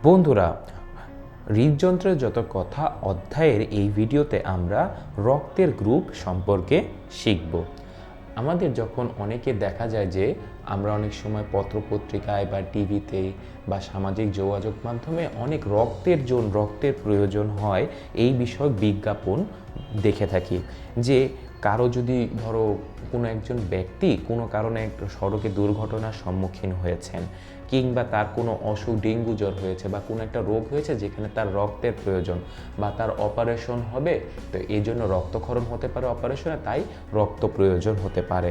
বন্ধুরা, হৃদযন্ত্রের যত কথা অধ্যায়ের এই ভিডিওতে আমরা রক্তের গ্রুপ সম্পর্কে শিখব। আমাদের যখন অনেকে দেখা যায় যে আমরা অনেক সময় পত্রপত্রিকায় বা টিভিতে বা সামাজিক যোগাযোগ মাধ্যমে অনেক রক্তের প্রয়োজন হয় এই বিষয়ক বিজ্ঞাপন দেখে থাকি। যে কারো যদি ধরো কোনো একজন ব্যক্তি কোনো কারণে একটা সড়কে দুর্ঘটনার সম্মুখীন হয়েছেন, কিংবা তার কোনো অসুখ, ডেঙ্গু জ্বর হয়েছে বা কোনো একটা রোগ হয়েছে যেখানে তার রক্তের প্রয়োজন বা তার অপারেশন হবে, তো এই জন্য রক্তক্ষরণ হতে পারে অপারেশনে, তাই রক্ত প্রয়োজন হতে পারে।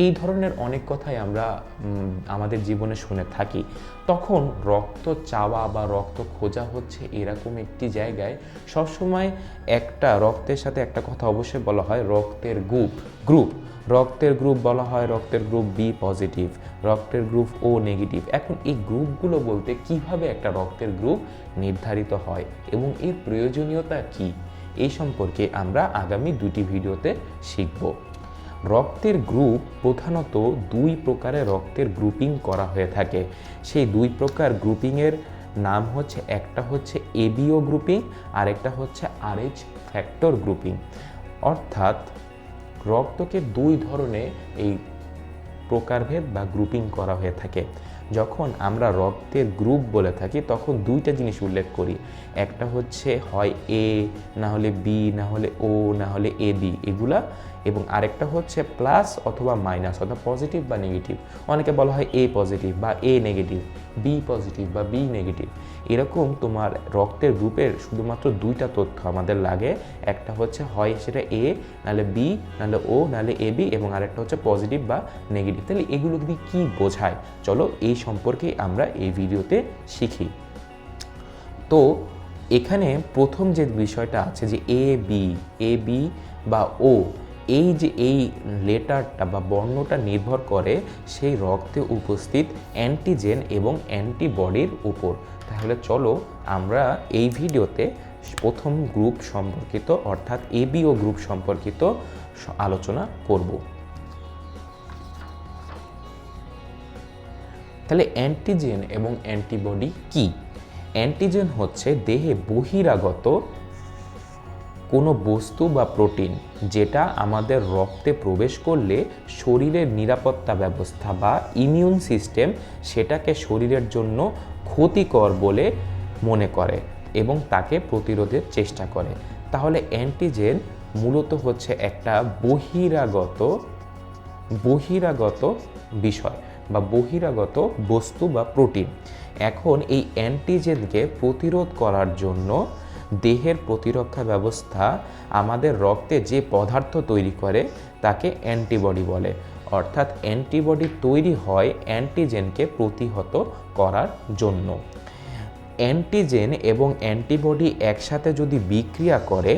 এই ধরনের অনেক কথাই আমরা আমাদের জীবনে শুনে থাকি। তখন রক্ত চাওয়া বা রক্ত খোঁজা হচ্ছে এরকম একটি জায়গায় সবসময় একটা রক্তের সাথে একটা কথা অবশ্যই বলা হয়, রক্তের গ্রুপ রক্তের গ্রুপ বলা হয়, রক্তের গ্রুপ বি পজিটিভ, রক্তের গ্রুপ ও নেগেটিভ। এখন এই গ্রুপগুলো বলতে কিভাবে একটা রক্তের গ্রুপ নির্ধারিত হয় এবং এর প্রয়োজনীয়তা কি, এই সম্পর্কে আমরা আগামী দুটি ভিডিওতে শিখব। রক্তের গ্রুপ প্রধানত দুই প্রকারের রক্তের গ্রুপিং করা হয়ে থাকে। সেই দুই প্রকার গ্রুপিংয়ের নাম হচ্ছে, একটা হচ্ছে এবিও গ্রুপিং আর একটা হচ্ছে আরএইচ ফ্যাক্টর গ্রুপিং। অর্থাৎ রক্তকে দুই ধরনে এই প্রকারভেদ বা গ্রুপিং করা হয়ে থাকে। যখন আমরা রক্তের গ্রুপ বলে থাকি তখন দুইটা জিনিস উল্লেখ করি। একটা হচ্ছে হয় এ, না হলে বি, না হলে ও, না হলে এ বি, এগুলা, এবং আরেকটা হচ্ছে প্লাস অথবা মাইনাস, অর্থাৎ পজিটিভ বা নেগেটিভ। অনেকে বলা হয় এ পজিটিভ বা এ নেগেটিভ, বি পজিটিভ বা বি নেগেটিভ। এরকম তোমার রক্তের গ্রুপের শুধুমাত্র দুইটা তথ্য আমাদের লাগে। একটা হচ্ছে হয় সেটা এ, নাহলে বি, নাহলে ও, নাহলে এ বি, এবং আরেকটা হচ্ছে পজিটিভ বা নেগেটিভ। তাহলে এগুলো দিয়ে কী বোঝায়, চলো এই সম্পর্কে আমরা এই ভিডিওতে শিখি। তো এখানে প্রথম যে বিষয়টা আছে যে এ বি বা ও, এই লেটারটা বা বর্ণটা নির্ভর করে সেই রক্তে উপস্থিত অ্যান্টিজেন এবং অ্যান্টিবডির উপর। তাহলে চলো আমরা এই ভিডিওতে প্রথম গ্রুপ সম্পর্কিত অর্থাৎ এবিও গ্রুপ সম্পর্কিত আলোচনা করব। তাহলে অ্যান্টিজেন এবং অ্যান্টিবডি কি? অ্যান্টিজেন হচ্ছে দেহে বহিরাগত কোনো বস্তু বা প্রোটিন, যেটা আমাদের রক্তে প্রবেশ করলে শরীরের নিরাপত্তা ব্যবস্থা বা ইমিউন সিস্টেম সেটাকে শরীরের জন্য ক্ষতিকর বলে মনে করে এবং তাকে প্রতিরোধের চেষ্টা করে। তাহলে অ্যান্টিজেন মূলত হচ্ছে একটা বহিরাগত বিষয় বা বহিরাগত বস্তু বা প্রোটিন। এখন এই অ্যান্টিজেনকে প্রতিরোধ করার জন্য দেহের প্রতিরক্ষা ব্যবস্থা আমাদের রক্তে যে পদার্থ তৈরি করে তাকে অ্যান্টিবডি বলে। অর্থাৎ অ্যান্টিবডি তৈরি হয় অ্যান্টিজেনকে প্রতিহত করার জন্য। অ্যান্টিজেন এবং অ্যান্টিবডি একসাথে যদি বিক্রিয়া করে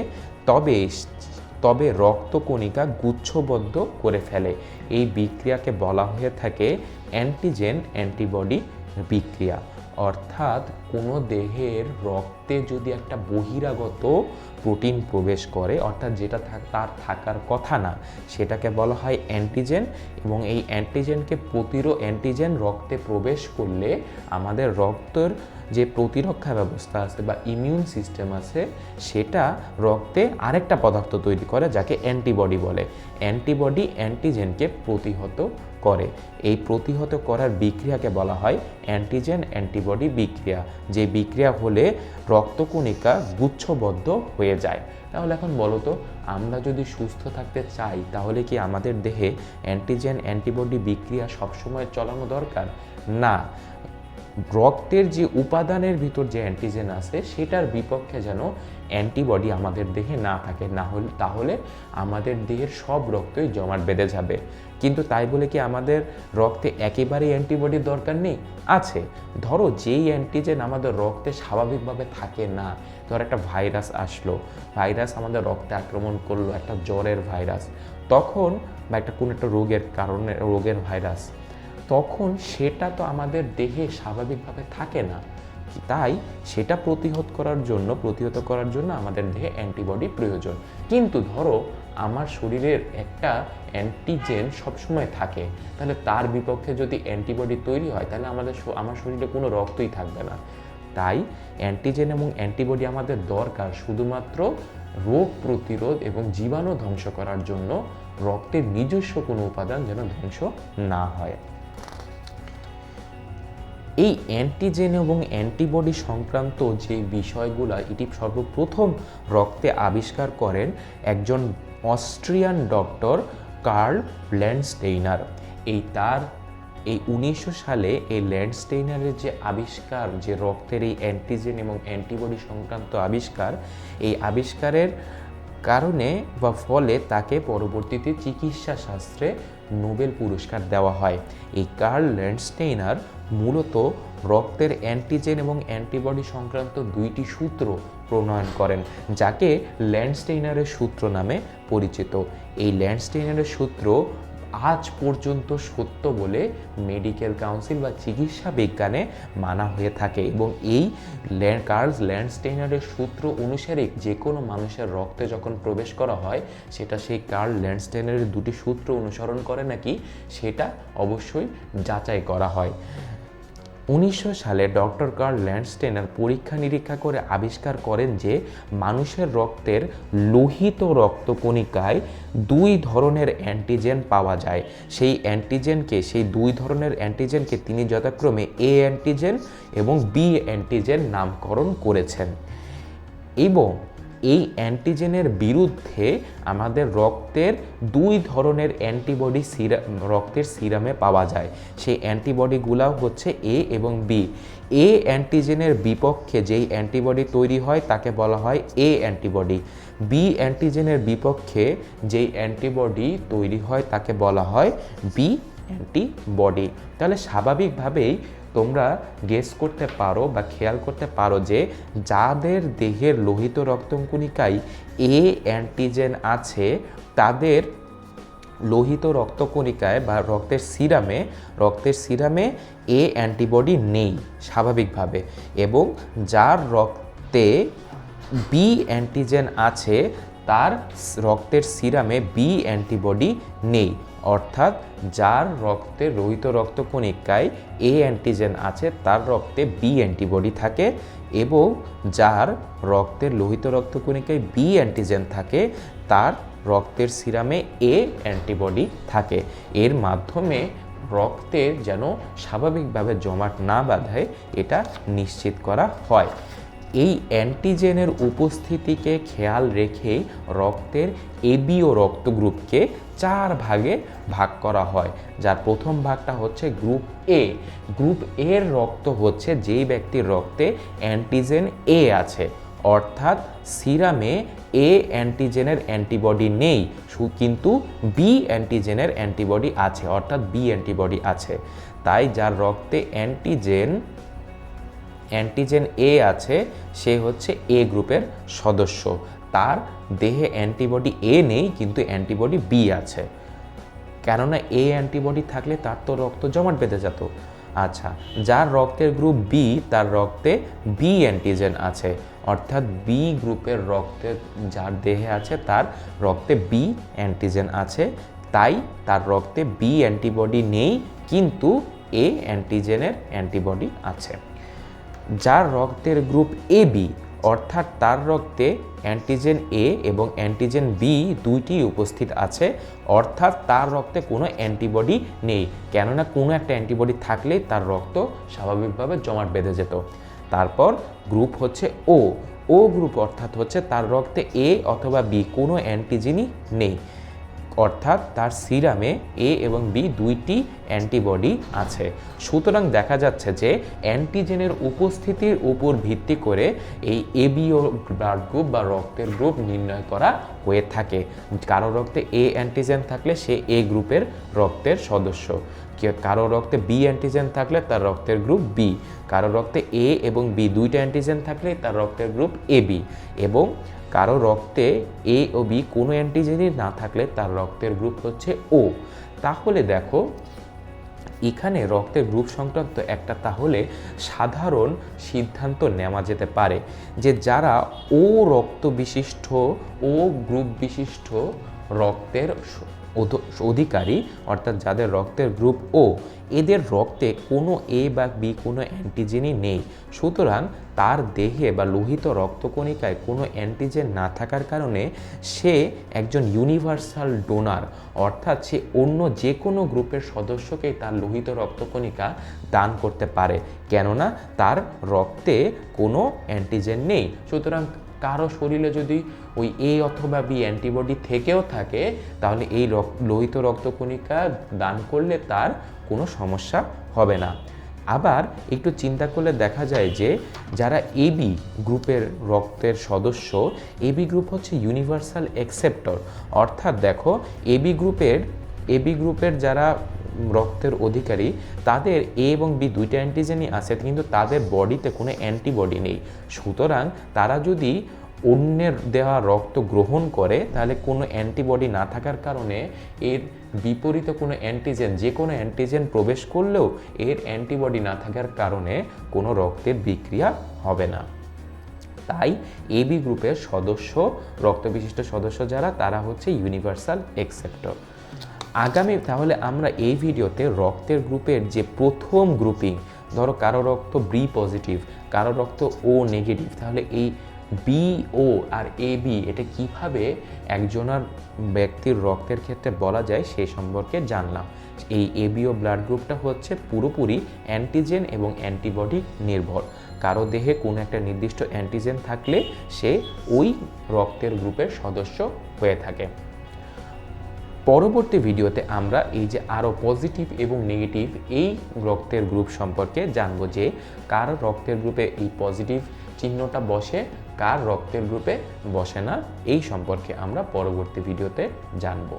তবে রক্তকণিকা গুচ্ছবদ্ধ করে ফেলে। এই বিক্রিয়াকে বলা হয়ে থাকে অ্যান্টিজেন অ্যান্টিবডি বিক্রিয়া। অর্থাৎ কোনো দেহের রক্তে যদি একটা বহিরাগত প্রোটিন প্রবেশ করে, অর্থাৎ যেটা তার থাকার কথা না, সেটাকে বলা হয় অ্যান্টিজেন। এবং এই অ্যান্টিজেন রক্তে প্রবেশ করলে আমাদের রক্তের যে প্রতিরক্ষা ব্যবস্থা আছে বা ইমিউন সিস্টেম আছে, সেটা রক্তে আরেকটা পদার্থ তৈরি করে যাকে অ্যান্টিবডি বলে। অ্যান্টিবডি অ্যান্টিজেনকে প্রতিহত করে। এই প্রতিহত করার বিক্রিয়াকে বলা হয় অ্যান্টিজেন অ্যান্টিবডি বিক্রিয়া, যে বিক্রিয়া হলে রক্তকণিকা গুচ্ছবদ্ধ হয়ে যায়। তাহলে এখন বলো তো, আমরা যদি সুস্থ থাকতে চাই তাহলে কি আমাদের দেহে অ্যান্টিজেন অ্যান্টিবডি বিক্রিয়া সবসময় চালানো দরকার? না। রক্তের যে উপাদানের ভিতর যে অ্যান্টিজেন আছে সেটার বিপক্ষে যেন অ্যান্টিবডি আমাদের দেহে না থাকে, তাহলে আমাদের দেহের সব রক্তই জমাট বেঁধে যাবে। কিন্তু তাই বলে কি আমাদের রক্তে একেবারেই অ্যান্টিবডির দরকার নেই? আছে। ধরো যেই অ্যান্টিজেন আমাদের রক্তে স্বাভাবিকভাবে থাকে না, ধর একটা ভাইরাস আসলো, ভাইরাস আমাদের রক্তে আক্রমণ করলো, একটা জ্বরের ভাইরাস, তখন বা কোনো একটা রোগের ভাইরাস, তখন সেটা তো আমাদের দেহে স্বাভাবিকভাবে থাকে না। তাই সেটা প্রতিহত করার জন্য আমাদের দেহে অ্যান্টিবডি প্রয়োজন। কিন্তু ধরো আমার শরীরের একটা অ্যান্টিজেন সবসময় থাকে, তাহলে তার বিপক্ষে যদি অ্যান্টিবডি তৈরি হয় তাহলে আমার শরীরে কোনো রক্তই থাকবে না। তাই অ্যান্টিজেন এবং অ্যান্টিবডি আমাদের দরকার শুধুমাত্র রোগ প্রতিরোধ এবং জীবাণু ধ্বংস করার জন্য, রক্তের নিজস্ব কোনো উপাদান যেন ধ্বংস না হয়। এই অ্যান্টিজেন এবং অ্যান্টিবডি সংক্রান্ত যে বিষয়গুলো এটি সর্বপ্রথম রক্তে আবিষ্কার করেন একজন অস্ট্রিয়ান ডক্টর কার্ল ল্যান্ডস্টেইনার। এই 1900 সালে এই ল্যান্ডস্টেইনারের যে আবিষ্কার, যে রক্তের এই অ্যান্টিজেন এবং অ্যান্টিবডি সংক্রান্ত আবিষ্কার, এই আবিষ্কারের কারণে বা ফলে তাকে পরবর্তীতে চিকিৎসা শাস্ত্রে নোবেল পুরস্কার দেওয়া হয়। এই কার্ল ল্যান্ডস্টেইনার মূলত রক্তের অ্যান্টিজেন এবং অ্যান্টিবডি সংক্রান্ত 2টি সূত্র প্রণয়ন করেন, যাকে ল্যান্ডস্টেইনারের সূত্র নামে পরিচিত। এই ল্যান্ডস্টেইনারের সূত্র আজ পর্যন্ত সত্য বলে মেডিকেল কাউন্সিল বা চিকিৎসা বিজ্ঞানে মানা হয়ে থাকে, এবং এই কার্ল ল্যান্ডস্টেইনারের সূত্র অনুসারে যে কোনো মানুষের রক্তে যখন প্রবেশ করা হয় সেটা সেই কার্ল ল্যান্ডস্টেইনারের 2টি সূত্র অনুসরণ করে নাকি সেটা অবশ্যই যাচাই করা হয়। 1900 সালে ডক্টর কার্ল ল্যান্ডস্টেইনার পরীক্ষা নিরীক্ষা করে আবিষ্কার করেন যে মানুষের রক্তের লোহিত রক্তকণিকায় 2 ধরনের অ্যান্টিজেন পাওয়া যায়। সেই 2 ধরনের অ্যান্টিজেনকে তিনি যথাক্রমে এ অ্যান্টিজেন এবং বি অ্যান্টিজেন নামকরণ করেছেন, এবং এই অ্যান্টিজেনের বিরুদ্ধে আমাদের রক্তের 2 ধরনের অ্যান্টিবডি রক্তের সিরামে পাওয়া যায়। সেই অ্যান্টিবডিগুলো হচ্ছে এ এবং বি। এ অ্যান্টিজেনের বিপক্ষে যেই অ্যান্টিবডি তৈরি হয় তাকে বলা হয় এ অ্যান্টিবডি। বি অ্যান্টিজেনের বিপক্ষে যেই অ্যান্টিবডি তৈরি হয় তাকে বলা হয় বি অ্যান্টিবডি। তাহলে স্বাভাবিকভাবেই তোমরা গেস করতে পারো বা খেয়াল করতে পারো যে যাদের দেহের লোহিত রক্তকণিকায় এ অ্যান্টিজেন আছে তাদের লোহিত রক্তকণিকায় বা রক্তের সিরামে এ অ্যান্টিবডি নেই স্বাভাবিকভাবে, এবং যার রক্তে বি অ্যান্টিজেন আছে তার রক্তের সিরামে বি অ্যান্টিবডি নেই। অর্থাৎ যার রক্তে লোহিত রক্তকণিকায় এ অ্যান্টিজেন আছে তার রক্তে বি অ্যান্টিবডি থাকে, এবং যার রক্তের লোহিত রক্তকণিকায় বি অ্যান্টিজেন থাকে তার রক্তের সিরামে এ অ্যান্টিবডি থাকে। এর মাধ্যমে রক্তের যেন স্বাভাবিকভাবে জমাট না বাঁধে এটা নিশ্চিত করা হয়। এই অ্যান্টিজেনের উপস্থিতিকে খেয়াল রেখে রক্তের এবীয় রক্ত গ্রুপকে 4 ভাগে ভাগ করা হয়, যার প্রথম ভাগটা হচ্ছে গ্রুপ এ। গ্রুপ এর রক্ত হচ্ছে যেই ব্যক্তির রক্তে অ্যান্টিজেন এ আছে, অর্থাৎ সিরামে এ অ্যান্টিজেনের অ্যান্টিবডি নেই কিন্তু বি অ্যান্টিজেনের অ্যান্টিবডি আছে, অর্থাৎ বি অ্যান্টিবডি আছে। তাই যার রক্তে অ্যান্টিজেন এ আছে সে হচ্ছে এ গ্রুপের সদস্য, তার দেহে অ্যান্টিবডি এ নেই কিন্তু অ্যান্টিবডি বি আছে, কেননা এ অ্যান্টিবডি থাকলে তার তো রক্ত জমাট বেঁধে যেত। আচ্ছা, যার রক্তের গ্রুপ বি তার রক্তে বি অ্যান্টিজেন আছে, অর্থাৎ বি গ্রুপের রক্তের যার দেহে আছে তার রক্তে বি অ্যান্টিজেন আছে, তাই তার রক্তে বি অ্যান্টিবডি নেই কিন্তু এ অ্যান্টিজেনের অ্যান্টিবডি আছে। যার রক্তের গ্রুপ এ বি, অর্থাৎ তার রক্তে অ্যান্টিজেন এ এবং অ্যান্টিজেন বি 2টি উপস্থিত আছে, অর্থাৎ তার রক্তে কোনো অ্যান্টিবডি নেই, কেননা কোনো একটা অ্যান্টিবডি থাকলেই তার রক্ত স্বাভাবিকভাবে জমাট বেঁধে যেত। তারপর গ্রুপ হচ্ছে ও গ্রুপ, অর্থাৎ হচ্ছে তার রক্তে এ অথবা বি কোনো অ্যান্টিজেনই নেই, অর্থাৎ তার সিরামে এ এবং বি 2টি অ্যান্টিবডি আছে। সুতরাং দেখা যাচ্ছে যে অ্যান্টিজেনের উপস্থিতির উপর ভিত্তি করে এই এবীয় ব্লাড গ্রুপ বা রক্তের গ্রুপ নির্ণয় করা হয়ে থাকে। কারো রক্তে এ অ্যান্টিজেন থাকলে সে এ গ্রুপের রক্তের সদস্য, কারো রক্তে বি অ্যান্টিজেন থাকলে তার রক্তের গ্রুপ বি, কারো রক্তে এ এবং বি 2টা অ্যান্টিজেন থাকলে তার রক্তের গ্রুপ এ বি, এবং কারো রক্তে এ ও বি কোনো অ্যান্টিজেনই না থাকলে তার রক্তের গ্রুপ হচ্ছে ও। তাহলে দেখো এখানে রক্তের গ্রুপ সংক্রান্ত একটা তাহলে সাধারণ সিদ্ধান্ত নেওয়া যেতে পারে যে যারা ও রক্ত বিশিষ্ট ও গ্রুপ বিশিষ্ট রক্তের অধিকারী অর্থাৎ যাদের রক্তের গ্রুপ ও, এদের রক্তে কোনো এ বা বি কোনো অ্যান্টিজেনই নেই। সুতরাং তার দেহে বা লোহিত রক্তকণিকায় কোনো অ্যান্টিজেন না থাকার কারণে সে একজন ইউনিভার্সাল ডোনার, অর্থাৎ সে অন্য যে কোনো গ্রুপের সদস্যকেই তার লোহিত রক্তকণিকা দান করতে পারে, কেননা তার রক্তে কোনো অ্যান্টিজেন নেই। সুতরাং কারো শরীরে যদি ওই এ অথবা বি অ্যান্টিবডি থেকেও থাকে, তাহলে এই লোহিত রক্তকণিকা দান করলে তার কোনো সমস্যা হবে না। আবার একটু চিন্তা করলে দেখা যায় যে যারা এবি গ্রুপের রক্তের সদস্য, এবি গ্রুপ হচ্ছে ইউনিভার্সাল অ্যাকসেপ্টর, অর্থাৎ দেখো এবি গ্রুপের যারা রক্তের অধিকারী তাদের এ এবং বি দুইটা অ্যান্টিজেনই আছে, কিন্তু তাদের বডিতে কোনো অ্যান্টিবডি নেই। সুতরাং তারা যদি অন্যের দেওয়া রক্ত গ্রহণ করে, তাহলে কোনো অ্যান্টিবডি না থাকার কারণে এর বিপরীতে কোনো অ্যান্টিজেন, যে কোনো অ্যান্টিজেন প্রবেশ করলেও এর অ্যান্টিবডি না থাকার কারণে কোনো রক্তের বিক্রিয়া হবে না। তাই এবি গ্রুপের সদস্য, রক্তবিশিষ্ট সদস্য যারা, তারা হচ্ছে ইউনিভার্সাল অ্যাকসেপ্টর। আগামী তাহলে আমরা এই ভিডিওতে রক্তের গ্রুপের যে প্রথম গ্রুপিং, ধরো কারো রক্ত বি পজিটিভ, কারো রক্ত ও নেগেটিভ, তাহলে এই B O R A B এটা কীভাবে একজনের ব্যক্তির রক্তের ক্ষেত্রে বলা যায় সেই সম্পর্কে জানলাম। এই এবিও ব্লাড গ্রুপটা হচ্ছে পুরোপুরি অ্যান্টিজেন এবং অ্যান্টিবডি নির্ভর। কারো দেহে কোনো একটা নির্দিষ্ট অ্যান্টিজেন থাকলে সে ওই রক্তের গ্রুপের সদস্য হয়ে থাকে। পরবর্তী ভিডিওতে আমরা এই যে আরও পজিটিভ এবং নেগেটিভ এই রক্তের গ্রুপ সম্পর্কে জানবো, যে কার রক্তের গ্রুপে এই পজিটিভ চিহ্নটা বসে, কার রক্তের গ্রুপে বসে না, এই সম্পর্কে আমরা পরবর্তী ভিডিওতে জানবো।